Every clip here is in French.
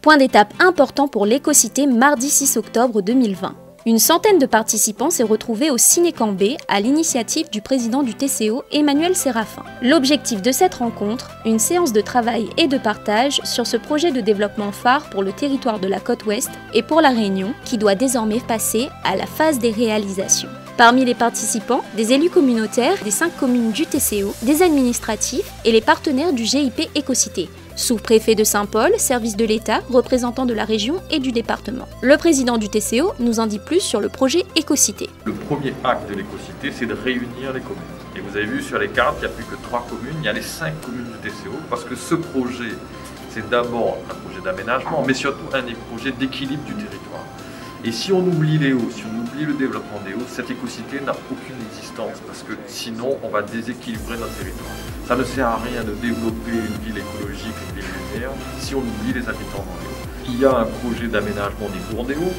Point d'étape important pour l'éco-cité mardi 6 octobre 2020. Une centaine de participants s'est retrouvée au Ciné-Camp B à l'initiative du président du TCO, Emmanuel Séraphin. L'objectif de cette rencontre, une séance de travail et de partage sur ce projet de développement phare pour le territoire de la côte ouest et pour la Réunion, qui doit désormais passer à la phase des réalisations. Parmi les participants, des élus communautaires des 5 communes du TCO, des administratifs et les partenaires du GIP Écocité, sous-préfet de Saint-Paul, service de l'État, représentants de la région et du département. Le président du TCO nous en dit plus sur le projet Écocité. Le premier acte de l'Écocité, c'est de réunir les communes. Et vous avez vu sur les cartes, il n'y a plus que 3 communes, il y a les 5 communes du TCO, parce que ce projet, c'est d'abord un projet d'aménagement, mais surtout un projet d'équilibre du territoire. Et si on oublie les hauts, si on oublie le développement des hauts, cette écocité n'a aucune existence parce que sinon on va déséquilibrer notre territoire. Ça ne sert à rien de développer une ville écologique, une ville lumière, si on oublie les habitants dans les hauts. Il y a un projet d'aménagement des cours des hauts,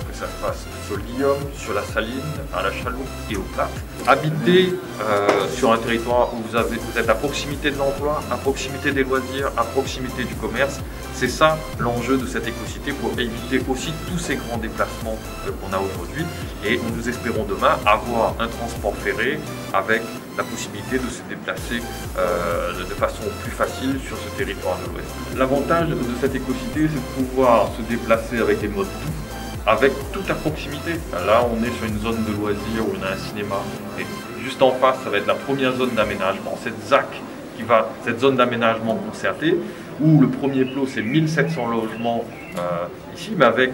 que ça se passe sur le Guillaume, sur la Saline, à la Chaloupe et au Plat. Habiter sur un territoire où vous êtes à proximité de l'emploi, à proximité des loisirs, à proximité du commerce, c'est ça l'enjeu de cette écocité pour éviter aussi tous ces grands déplacements qu'on a aujourd'hui. Et nous espérons demain avoir un transport ferré avec la possibilité de se déplacer de façon plus facile sur ce territoire de l'Ouest. L'avantage de cette écocité, c'est de pouvoir se déplacer avec des modes doux, avec tout à proximité. Là, on est sur une zone de loisirs où on a un cinéma. Et juste en face, ça va être la première zone d'aménagement, cette ZAC, cette zone d'aménagement concertée, où le premier plot, c'est 1700 logements ici, mais avec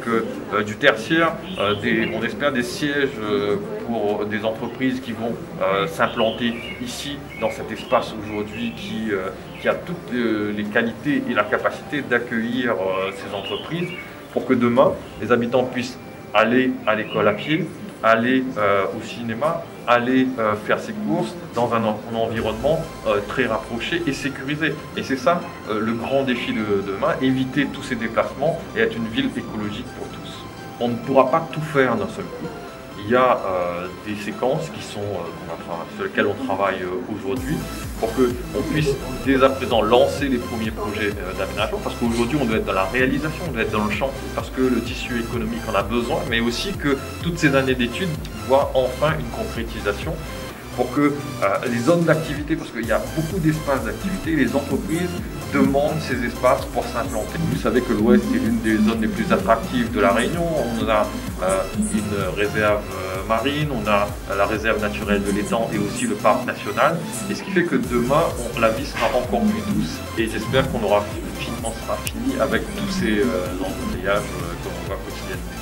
du tertiaire, on espère des sièges pour des entreprises qui vont s'implanter ici, dans cet espace aujourd'hui qui a toutes les qualités et la capacité d'accueillir ces entreprises, pour que demain, les habitants puissent aller à l'école à pied, aller au cinéma, aller faire ses courses dans un environnement très rapproché et sécurisé. Et c'est ça le grand défi de demain, éviter tous ces déplacements et être une ville écologique pour tous. On ne pourra pas tout faire d'un seul coup. Il y a des séquences qui sont, sur lesquelles on travaille aujourd'hui pour qu'on puisse dès à présent lancer les premiers projets d'aménagement, parce qu'aujourd'hui on doit être dans la réalisation, on doit être dans le champ, parce que le tissu économique en a besoin, mais aussi que toutes ces années d'études voient enfin une concrétisation pour que les zones d'activité, parce qu'il y a beaucoup d'espaces d'activité, les entreprises demandent ces espaces pour s'implanter. Vous savez que l'Ouest est l'une des zones les plus attractives de la Réunion. On a une réserve marine, on a la réserve naturelle de l'étang et aussi le parc national. Et ce qui fait que demain, la vie sera encore plus douce. Et j'espère qu'on sera fini avec tous ces embouteillages que l'on voit quotidiennement.